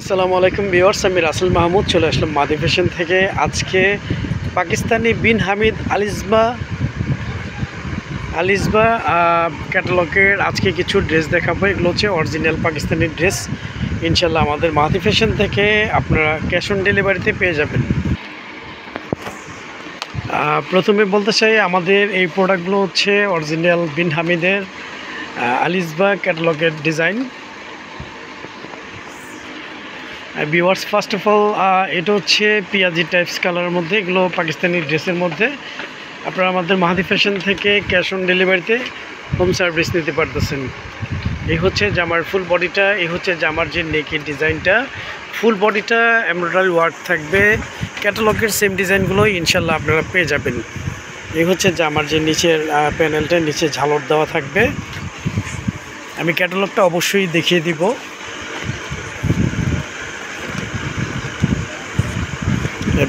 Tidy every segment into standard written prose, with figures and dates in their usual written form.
আসসালামু আলাইকুম ভিউয়ার্স, আমি রাসেল মাহমুদ চলে আসলাম মাদি ফ্যাশন থেকে। আজকে পাকিস্তানি বিন হামিদ আলিজবা ক্যাটালগের আজকে কিছু ড্রেস দেখাবো। এগুলো হচ্ছে অরিজিনাল পাকিস্তানি ড্রেস। ইনশাল্লাহ আমাদের মাদি ফ্যাশন থেকে আপনারা ক্যাশ অন ডেলিভারিতে পেয়ে যাবেন। প্রথমে বলতে চাই, আমাদের এই প্রোডাক্টগুলো হচ্ছে অরিজিনাল বিন হামিদের আলিজবা ক্যাটালগের design. Viewers, first of all এটা হচ্ছে পিয়াজি টাইপস কালারের মধ্যে, এগুলো পাকিস্তানি ড্রেসের মধ্যে। আপনারা আমাদের মাহাদি ফ্যাশন থেকে ক্যাশ অন ডেলিভারিতে হোম সার্ভিস নিতে পারতেছেন। এই হচ্ছে জামার ফুল বডিটা, এই হচ্ছে জামার যে নেকের ডিজাইনটা, ফুল বডিটা এমব্রয়ডারি ওয়ার্ক থাকবে। ক্যাটালগের সেম ডিজাইনগুলো ইনশাল্লাহ আপনারা পেয়ে যাবেন। এই হচ্ছে জামার যে নিচের প্যানেলটা, নিচে ঝালর দেওয়া থাকবে। আমি ক্যাটালগটা অবশ্যই দেখিয়ে দিব।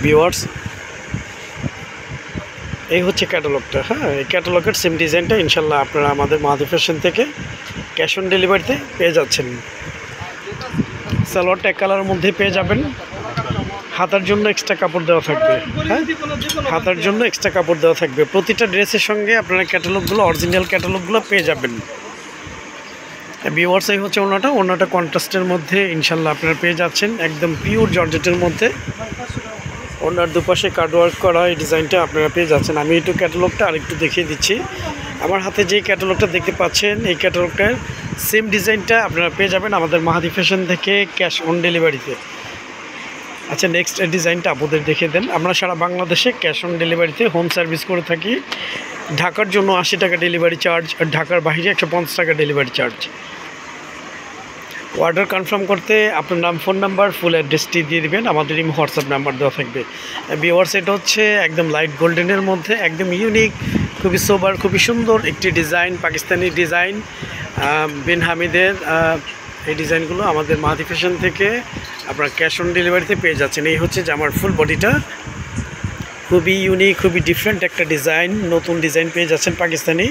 ভিউয়ার্স, এই হচ্ছে ক্যাটালগটা। এই ক্যাটালগের সেম ডিজাইনটা ইনশাল্লাহ আপনারা আমাদের মাহাদি ফ্যাশন থেকে ক্যাশ অন ডেলিভারিতে পেয়ে যাচ্ছেন। সালোয়ারটা এক কালারের মধ্যে পেয়ে যাবেন। হাতার জন্য এক্সট্রা কাপড় দেওয়া থাকবে। হাতার জন্য এক্সট্রা কাপড় দেওয়া থাকবে। প্রতিটা ড্রেসের সঙ্গে আপনারা ক্যাটালগগুলো, অরিজিনাল ক্যাটালগগুলো পেয়ে যাবেন। ভিউয়ার্স, এই হচ্ছে ওনাটা কন্ট্রাস্টের মধ্যে ইনশাল্লাহ আপনারা পেয়ে যাচ্ছেন, একদম পিওর জর্জেটের মধ্যে। ওনার দুপাশে কার্ডওয়ার্ক করা এই ডিজাইনটা আপনারা পেয়ে যাচ্ছেন। আমি একটু ক্যাটালগটা আরেকটু দেখিয়ে দিচ্ছি। আমার হাতে যে ক্যাটালগটা দেখতে পাচ্ছেন, এই ক্যাটালগটার সেম ডিজাইনটা আপনারা পেয়ে যাবেন আমাদের মাহাদি ফ্যাশন থেকে ক্যাশ অন ডেলিভারিতে। আচ্ছা, নেক্সট ডিজাইনটা আপনাদের দেখিয়ে দেন। আমরা সারা বাংলাদেশে ক্যাশ অন ডেলিভারিতে হোম সার্ভিস করে থাকি। ঢাকার জন্য 80 টাকা ডেলিভারি চার্জ, আর ঢাকার বাইরে 150 টাকা ডেলিভারি চার্জ। অর্ডার কনফার্ম করতে আপনার নাম, ফোন নাম্বার, ফুল অ্যাড্রেসটি দিয়ে দেবেন। আমাদের এই হোয়াটসঅ্যাপ নাম্বার দেওয়া থাকবে। ভিউয়ার্স, এটা হচ্ছে একদম লাইট গোল্ডেনের মধ্যে, একদম ইউনিক, খুবই সোবার, খুবই সুন্দর একটি ডিজাইন, পাকিস্তানি ডিজাইন বিন হামিদের। এই ডিজাইনগুলো আমাদের মাহাদি ফ্যাশন থেকে আপনারা ক্যাশ অন ডেলিভারিতে পেয়ে যাচ্ছেন। এই হচ্ছে জামার ফুল বডিটা, খুবই ইউনিক, খুবই ডিফারেন্ট একটা ডিজাইন, নতুন ডিজাইন পেয়ে যাচ্ছেন পাকিস্তানি।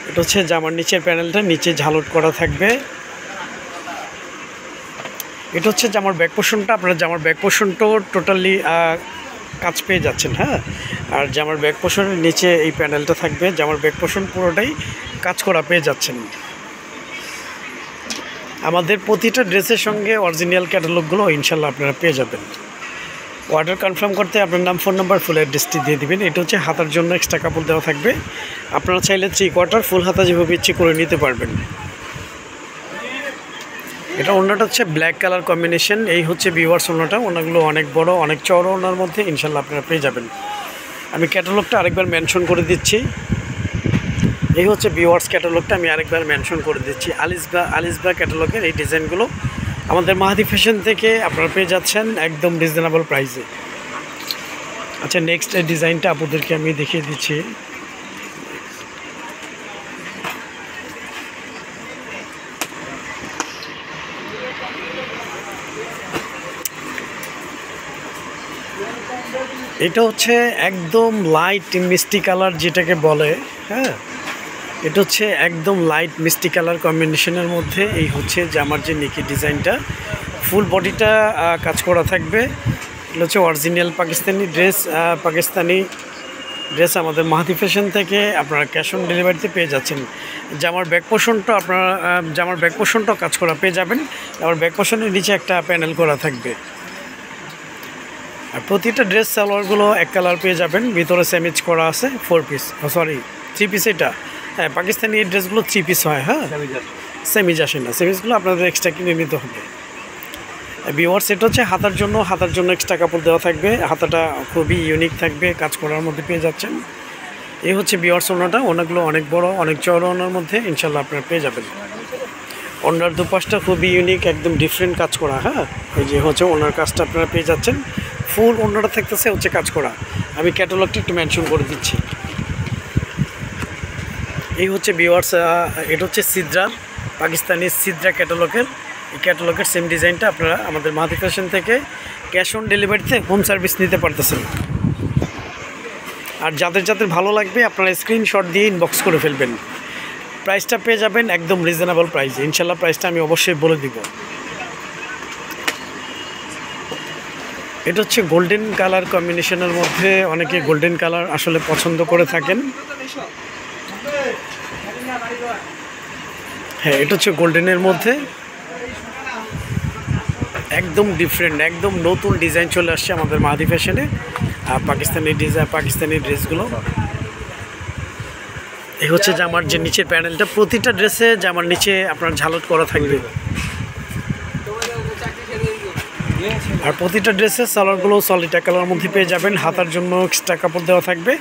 এটা হচ্ছে জামার নিচের প্যানেলটা, নিচে ঝালট করা থাকবে। এটা হচ্ছে জামার ব্যাক পোর্শনটা। আপনারা জামার ব্যাক পোর্শনটাও টোটালি কাজ পেয়ে যাচ্ছেন। আর জামার ব্যাক পোর্শনের নিচে এই প্যানেলটা থাকবে। জামার ব্যাক পোর্শন পুরোটাই কাজ করা পেয়ে যাচ্ছেন। আমাদের প্রতিটা ড্রেসের সঙ্গে অরিজিনাল ক্যাটালগগুলো ইনশাল্লাহ আপনারা পেয়ে যাবেন। অর্ডার কনফার্ম করতে আপনার নাম, ফোন নাম্বার, ফুল অ্যাড্রেসটি দিয়ে দেবেন। এটা হচ্ছে হাতার জন্য এক্সট্রা কাপড় দেওয়া থাকবে। আপনারা চাইলে 3/4 ফুল হাতা যেভাবে ইচ্ছে করে নিতে পারবেন। এটা ওনাটা হচ্ছে ব্ল্যাক কালার কম্বিনেশন। এই হচ্ছে ভিউয়ার্স ওনাগুলো অনেক বড়, অনেক চওড়া ওনার মধ্যে ইনশাল্লাহ আপনারা পেয়ে যাবেন। আমি ক্যাটালগটা আরেকবার মেনশন করে দিচ্ছি। এই হচ্ছে ভিউয়ার্স ক্যাটালগটা, আমি আরেকবার মেনশন করে দিচ্ছি। আলিজবা ক্যাটালগের এই ডিজাইনগুলো আমাদের মাহাদি ফ্যাশন থেকে আপনারা পেয়ে যাচ্ছেন একদম রিজনেবল প্রাইসে। আচ্ছা, নেক্সট ডিজাইনটা আপনাদেরকে আমি দেখিয়ে দিচ্ছি। এটা হচ্ছে একদম লাইট মিষ্টি কালার যেটাকে বলে। এটা হচ্ছে একদম লাইট মিষ্টি কালার কম্বিনেশনের মধ্যে। এই হচ্ছে জামার যে নেকি ডিজাইনটা, ফুল বডিটা কাজ করা থাকবে। এটা হচ্ছে অরিজিনাল পাকিস্তানি ড্রেস আমাদের মাহাদি ফ্যাশন থেকে আপনারা ক্যাশ অন ডেলিভারিতে পেয়ে যাচ্ছেন। জামার ব্যাক পোর্শনটা জামার ব্যাক পোর্শনটাও কাজ করা পেয়ে যাবেন। আমার ব্যাক পোর্শনের নিচে একটা প্যানেল করা থাকবে। আর প্রতিটা ড্রেস সালোয়ারগুলো এক কালার পেয়ে যাবেন। ভিতরে স্যামিজ করা আছে 3 পিস। এটা পাকিস্তানি এই ড্রেসগুলো 3 পিস হয়। স্যামিজ আসে না, স্যামিজগুলো আপনাদের এক্সট্রা কিনে নিতে হবে। ভিউয়ার্স, এটা হচ্ছে হাতার জন্য এক্সট্রা কাপড় দেওয়া থাকবে। হাতাটা খুবই ইউনিক থাকবে, কাজ করার মধ্যে পেয়ে যাচ্ছেন। এই হচ্ছে ভিউয়ার্স ওনাগুলো অনেক বড়, অনেক চওড়া ওনার মধ্যে ইনশাল্লাহ আপনারা পেয়ে যাবেন। ওনার দুপাশটা খুবই ইউনিক, একদম ডিফারেন্ট কাজ করা। এই যে হচ্ছে ওনার কাজটা আপনারা পেয়ে যাচ্ছেন। ফুল ওনাটা থাকতেছে হচ্ছে কাজ করা। আমি ক্যাটালগটা একটু মেনশন করে দিচ্ছি। এই হচ্ছে ভিউয়ার্স, এটা হচ্ছে পাকিস্তানি সিদ্রা ক্যাটালগের। এই ক্যাটালগের সেম ডিজাইনটা আপনারা আমাদের মাহাদি ফ্যাশন থেকে ক্যাশ অন ডেলিভারিতে হোম সার্ভিস নিতে পারতেছেন। আর যাদের ভালো লাগবে আপনারা স্ক্রিনশট দিয়ে ইনবক্স করে ফেলবেন। প্রাইসটা পেয়ে যাবেন একদম রিজনেবল প্রাইসে ইনশাল্লাহ। প্রাইসটা আমি অবশ্যই বলে দিব। এটা হচ্ছে গোল্ডেন কালার কম্বিনেশনের মধ্যে, অনেকে গোল্ডেন কালার আসলে পছন্দ করে থাকেন। হ্যাঁ, এটা হচ্ছে গোল্ডেনের মধ্যে একদম ডিফারেন্ট, একদম নতুন ডিজাইন চলে আসছে আমাদের মাহাদি ফ্যাশনে। পাকিস্তানি ডিজাইন, পাকিস্তানি ড্রেসগুলো এই হচ্ছে জামার যে নিচের প্যানেলটা, প্রতিটা ড্রেসে জামার নিচে আপনার ঝালট করা থাকবে। আর প্রতিটা ড্রেসের সালোয়ারগুলো সলিড কালারের মধ্যে পেয়ে যাবেন। হাতার জন্য এক্সট্রা কাপড় দেওয়া থাকবে,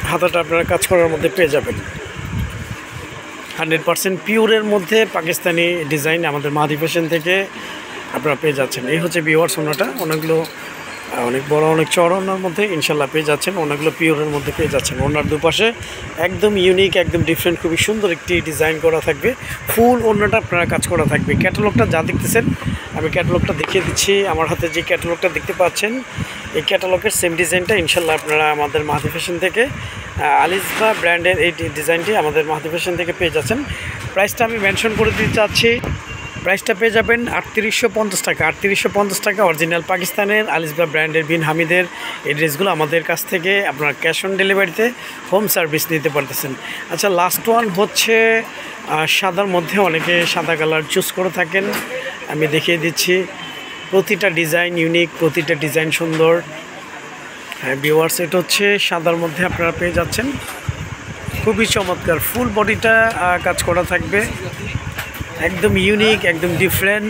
হাতাটা আপনারা কাজ করার মধ্যে পেয়ে যাবেন। 100% পিওরের মধ্যে পাকিস্তানি ডিজাইন আমাদের মাহাদি ফ্যাশন থেকে আপনারা পেয়ে যাচ্ছেন। এই হচ্ছে ভিউয়ার্স ওনাটা, অনেকগুলো অনেক বড় অনেক চড়া ওনার মধ্যে ইনশাল্লাহ পেয়ে যাচ্ছেন। অনেকগুলো পিওরের মধ্যে পেয়ে যাচ্ছেন। ওনার দুপাশে একদম ইউনিক, একদম ডিফারেন্ট, খুবই সুন্দর একটি ডিজাইন করা থাকবে। ফুল ওনাটা আপনারা কাজ করা থাকবে। ক্যাটালগটা যা দেখতেছেন আমি ক্যাটালগটা দেখিয়ে দিচ্ছি। আমার হাতে যে ক্যাটালগটা দেখতে পাচ্ছেন এই ক্যাটালগের সেম ডিজাইনটা ইনশাল্লাহ আপনারা আমাদের মাহাদি ফ্যাশন থেকে, আলিজবা ব্র্যান্ডের এই ডিজাইনটি আমাদের মাহাদি ফ্যাশন থেকে পেয়ে যাচ্ছেন। প্রাইসটা আমি মেনশন করে দিতে চাচ্ছি। প্রাইসটা পেয়ে যাবেন 3850 টাকা। 3850 টাকা অরিজিনাল পাকিস্তানের আলিজবা ব্র্যান্ডের বিন হামিদের এই ড্রেসগুলো আমাদের কাছ থেকে আপনারা ক্যাশ অন ডেলিভারিতে হোম সার্ভিস নিতে পারতেছেন। আচ্ছা, লাস্ট ওয়ান হচ্ছে সাদার মধ্যে, অনেকে সাদা কালার চুজ করে থাকেন, আমি দেখিয়ে দিচ্ছি। প্রতিটা ডিজাইন ইউনিক, প্রতিটা ডিজাইন সুন্দর। হ্যাঁ ভিউয়ার্স, এটা হচ্ছে সাদার মধ্যে আপনারা পেয়ে যাচ্ছেন, খুবই চমৎকার। ফুল বডিটা কাজ করা থাকবে, একদম ইউনিক, একদম ডিফারেন্ট,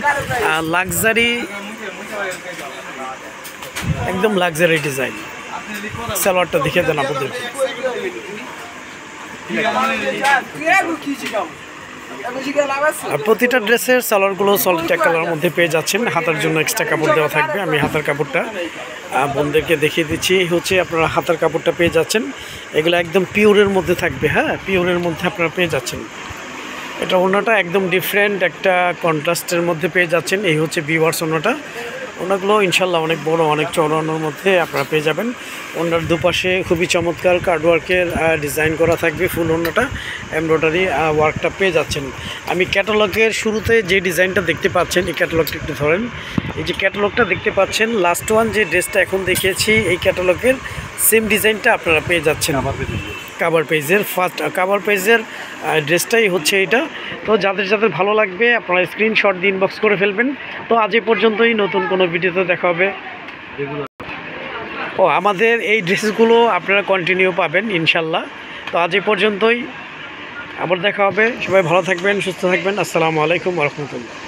লাক্সারি, একদম লাক্সারি ডিজাইন। সালোয়ারটা দেখে দেন আপনাদের। আর প্রতিটা ড্রেসের সালোয়ারগুলো সলিড কালারের মধ্যে পেয়ে যাচ্ছেন। হাতার জন্য এক্সট্রা কাপড় দেওয়া থাকবে। আমি হাতার কাপড়টা বোনদেরকে দেখিয়ে দিচ্ছি। হচ্ছে আপনারা হাতার কাপড়টা পেয়ে যাচ্ছেন, এগুলো একদম পিওরের মধ্যে থাকবে। হ্যাঁ, পিওরের মধ্যে আপনারা পেয়ে যাচ্ছেন। এটা ওনাটা একদম ডিফারেন্ট একটা কন্ট্রাস্টের মধ্যে পেয়ে যাচ্ছেন। এই হচ্ছে ভিউয়ার্স ওনাটা। ওনাগুলো ইনশাল্লাহ অনেক বড় অনেক চড়ানোর মধ্যে আপনারা পেয়ে যাবেন। ওনার দুপাশে খুবই চমৎকার কার্ডওয়ার্কের ডিজাইন করা থাকবে। ফুল ওনাটা এমব্রয়ডারি ওয়ার্কটা পেয়ে যাচ্ছেন। আমি ক্যাটালগের শুরুতে যে ডিজাইনটা দেখতে পাচ্ছেন, এই ক্যাটালগটা একটু ধরেন। এই যে ক্যাটালগটা দেখতে পাচ্ছেন, লাস্ট ওয়ান যে ড্রেসটা এখন দেখিয়েছি এই ক্যাটালগের সেম ডিজাইনটা আপনারা পেয়ে যাচ্ছেন। কাভার পেজের ফার্স্ট কাভার পেজের ড্রেসটাই হচ্ছে এটা। তো যাদের যাদের ভালো লাগবে আপনারা স্ক্রিনশট দিয়ে ইনবক্স করে ফেলবেন। তো আজ এই পর্যন্তই, নতুন কোনো ভিডিওতে দেখা হবে। ও আমাদের এই ড্রেসগুলো আপনারা কন্টিনিউ পাবেন ইনশাল্লাহ। তো আজ এই পর্যন্তই, আবার দেখা হবে। সবাই ভালো থাকবেন, সুস্থ থাকবেন। আসসালামু আলাইকুম ওয়া রাহমাতুল্লাহ।